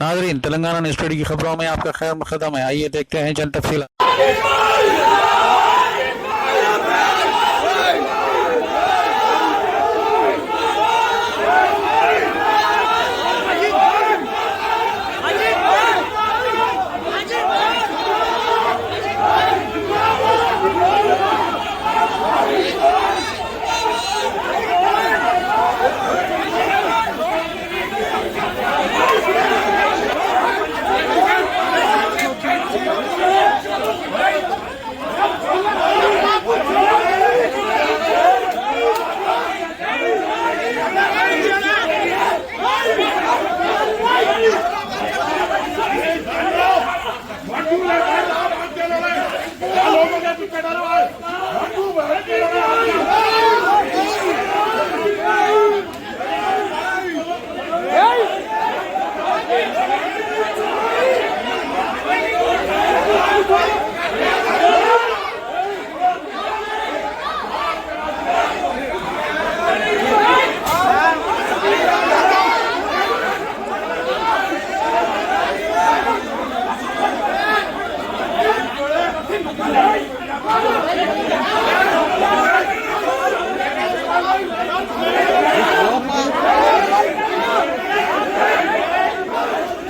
नाजरीन, Telangana news today की खबरों में आपका खैर मकदम है। आइए देखते हैं चंद तफसीलात।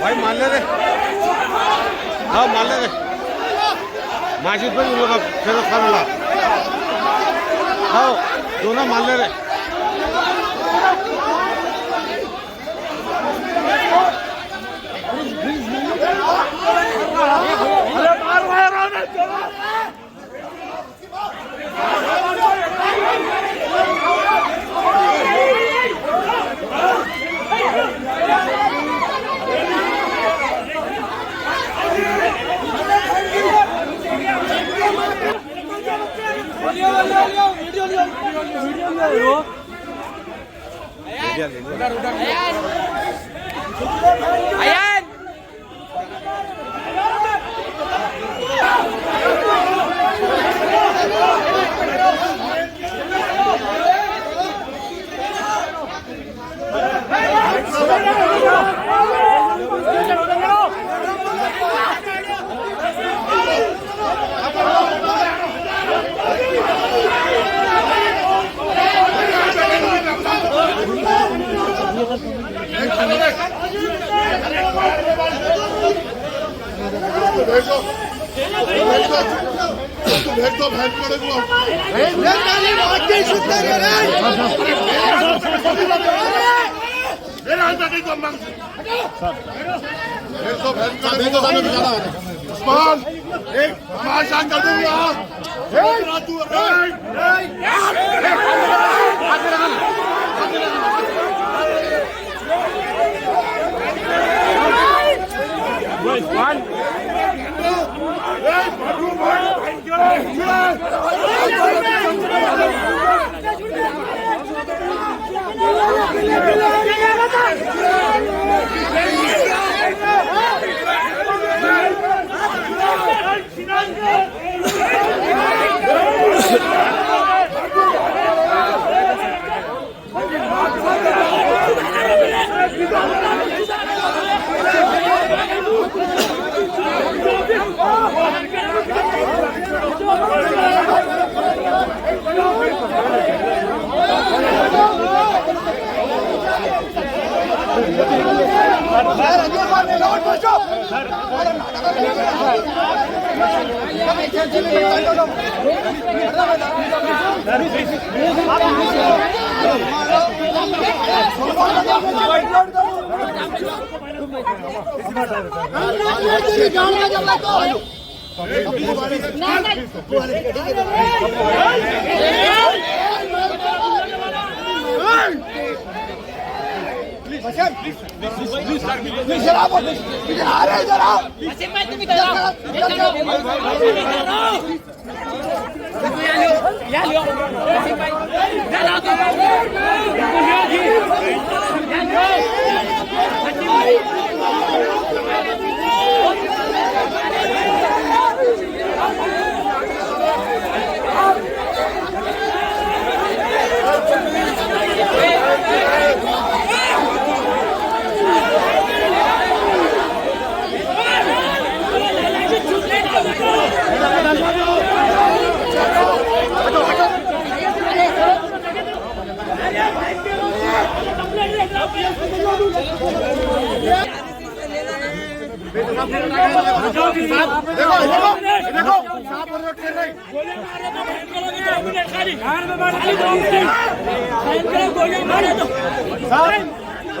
भाई मान ले रे, हाँ मान ले रे, माजिद पर लोग फिर खाना, हाँ दोनों मान ले रे। Ayan!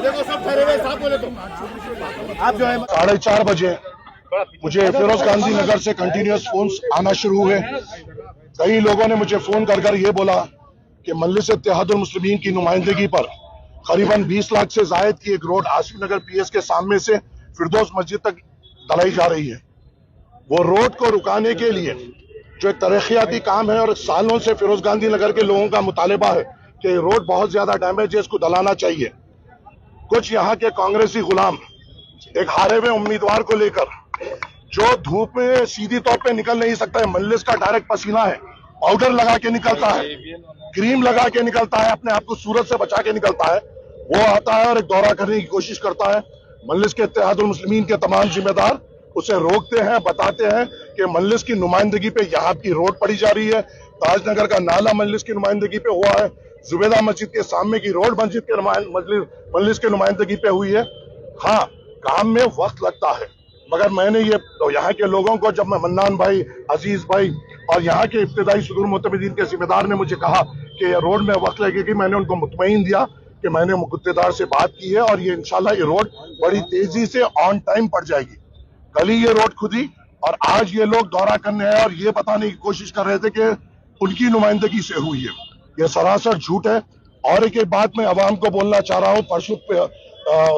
देखो सब ठहरे हुए साहब बोले तो आप जो है 4:30 बजे मुझे फिरोज गांधी नगर से कंटिन्यूअस फोन्स आना शुरू हुए। कई लोगों ने मुझे फोन कर ये बोला कि मजलिस इत्तेहादुल मुस्लिमीन की नुमाइंदगी पर करीबन 20 लाख से जायद की एक रोड आसिफ नगर पीएस के सामने से फिरदौस मस्जिद तक ढलाई जा रही है। वो रोड को रुकाने के लिए जो एक तरक्याती काम है और सालों से फिरोज गांधी नगर के लोगों का मुतालबा है कि रोड बहुत ज्यादा डैमेज है, इसको दलाना चाहिए। कुछ यहाँ के कांग्रेसी गुलाम एक हारे हुए उम्मीदवार को लेकर जो धूप में सीधी तौर पे निकल नहीं सकता है, मजलिस का डायरेक्ट पसीना है, पाउडर लगा के निकलता है, क्रीम लगा के निकलता है, अपने आप को सूरज से बचा के निकलता है, वो आता है और एक दौरा करने की कोशिश करता है। मजलिस के इत्तेहादुल मुस्लिमीन के तमाम जिम्मेदार उसे रोकते हैं, बताते हैं कि मजलिस की नुमाइंदगी पे यहाँ की रोड पड़ी जा रही है, ताजनगर का नाला मजलिस की नुमाइंदगी पे हुआ है, जुबेदा मस्जिद के सामने की रोड मस्जिद के मजलिस के नुमाइंदगी पे हुई है। हाँ, काम में वक्त लगता है, मगर मैंने ये यहाँ के लोगों को, जब मैं मन्नान भाई, अजीज भाई और यहाँ के इब्तिदाई सुदूर मुतमिदीन के जिम्मेदार ने मुझे कहा कि ये रोड में वक्त लगेगी, मैंने उनको मुतमईन दिया कि मैंने मुख्तार से बात की है और ये इंशाल्लाह ये रोड बड़ी तेजी से ऑन टाइम पड़ जाएगी। कल ही ये रोड खुदी और आज ये लोग दौरा करने आए और ये बताने की कोशिश कर रहे थे कि उनकी नुमाइंदगी से हुई है। ये सरासर झूठ है। और एक बात मैं अवाम को बोलना चाह रहा हूँ, परसों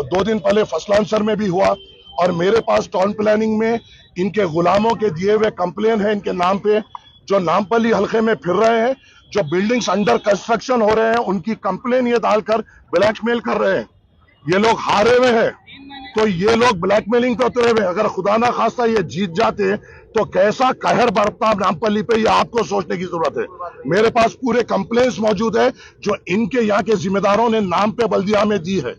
2 दिन पहले फसलांसर में भी हुआ और मेरे पास टाउन प्लानिंग में इनके गुलामों के दिए हुए कंप्लेन है इनके नाम पे, जो नामपल्ली हल्के में फिर रहे हैं, जो बिल्डिंग्स अंडर कंस्ट्रक्शन हो रहे हैं, उनकी कंप्लेन ये डालकर ब्लैकमेल कर रहे हैं। ये लोग हारे हुए हैं तो ये लोग ब्लैकमेलिंग करते हुए, अगर खुदा ना खास्ता ये जीत जाते तो कैसा कहर बरतता नामपल्ली पे, ये आपको सोचने की जरूरत है। मेरे पास पूरे कंप्लेंट्स मौजूद है जो इनके यहाँ के जिम्मेदारों ने नाम पे बल्दिया में दी है।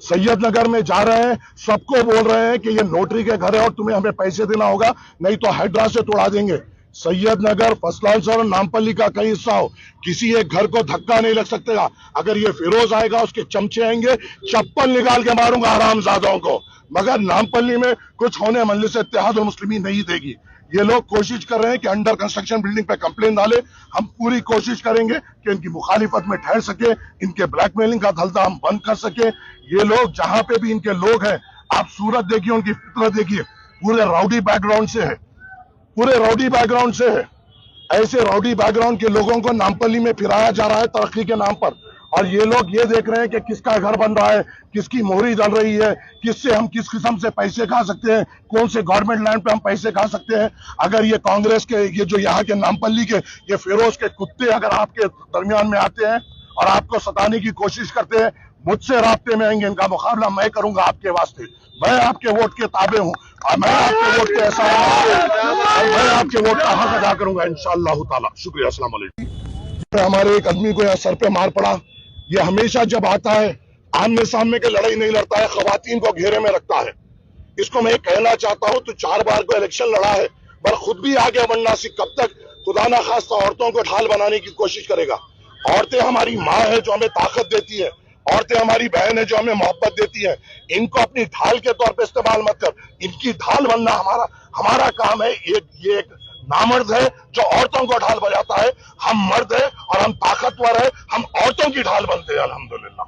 सैयद नगर में जा रहे हैं, सबको बोल रहे हैं कि ये नोटरी के घर है और तुम्हें हमें पैसे देना होगा, नहीं तो हैड्रा से तोड़ा देंगे। सैयद नगर, फसलांसर और नामपल्ली का कई हिस्सा हो, किसी एक घर को धक्का नहीं लग सकता। अगर ये फिरोज आएगा, उसके चमचे आएंगे, चप्पल निकाल के मारूंगा हरामजादों को, मगर नामपल्ली में कुछ होने मजलिस इत्तेहादुल मुस्लिमीन नहीं देगी। ये लोग कोशिश कर रहे हैं कि अंडर कंस्ट्रक्शन बिल्डिंग पे कंप्लेन डाले, हम पूरी कोशिश करेंगे कि इनकी मुखालिफत में ठहर सके, इनके ब्लैकमेलिंग का धंधा हम बंद कर सके। ये लोग जहां पे भी इनके लोग हैं, आप सूरत देखिए, उनकी फितरत देखिए, पूरे राउडी बैकग्राउंड से है, पूरे राउडी बैकग्राउंड से है। ऐसे राउडी बैकग्राउंड के लोगों को नामपल्ली में फिराया जा रहा है तरक्की के नाम पर, और ये लोग ये देख रहे हैं कि किसका घर बन रहा है, किसकी मोहरी डल रही है, किससे हम किस किस्म से पैसे खा सकते हैं, कौन से गवर्नमेंट लैंड पे हम पैसे खा सकते हैं। अगर ये कांग्रेस के, ये जो यहाँ के नामपल्ली के ये फिरोज के कुत्ते अगर आपके दरमियान में आते हैं और आपको सताने की कोशिश करते हैं, मुझसे राब्ते में आएंगे, इनका मुकाबला मैं करूंगा आपके वास्ते। मैं आपके वोट के ताबे हूँ और मैं आपके वोट के ऐसा मैं आपके वोट का हक अदा करूंगा इंशाअल्लाह ताला। शुक्रिया, अस्सलाम वालेकुम। हमारे एक आदमी को यहाँ सर पे मार पड़ा। ये हमेशा जब आता है आमने सामने की लड़ाई नहीं लड़ता है, खवातीन को घेरे में रखता है। इसको मैं कहना चाहता हूँ, तो 4 बार को इलेक्शन लड़ा है, पर खुद भी आगे बढ़ना सीख। कब तक खुदा ना खास्ता औरतों को ढाल बनाने की कोशिश करेगा? औरतें हमारी माँ है जो हमें ताकत देती है, औरतें हमारी बहन है जो हमें मोहब्बत देती है। इनको अपनी ढाल के तौर पे इस्तेमाल मत कर, इनकी ढाल बनना हमारा काम है। ये एक नामर्द है जो औरतों को ढाल बजाता है। हम मर्द है और हम ताकतवर है, हम औरतों की ढाल बनते हैं अल्हम्दुलिल्लाह।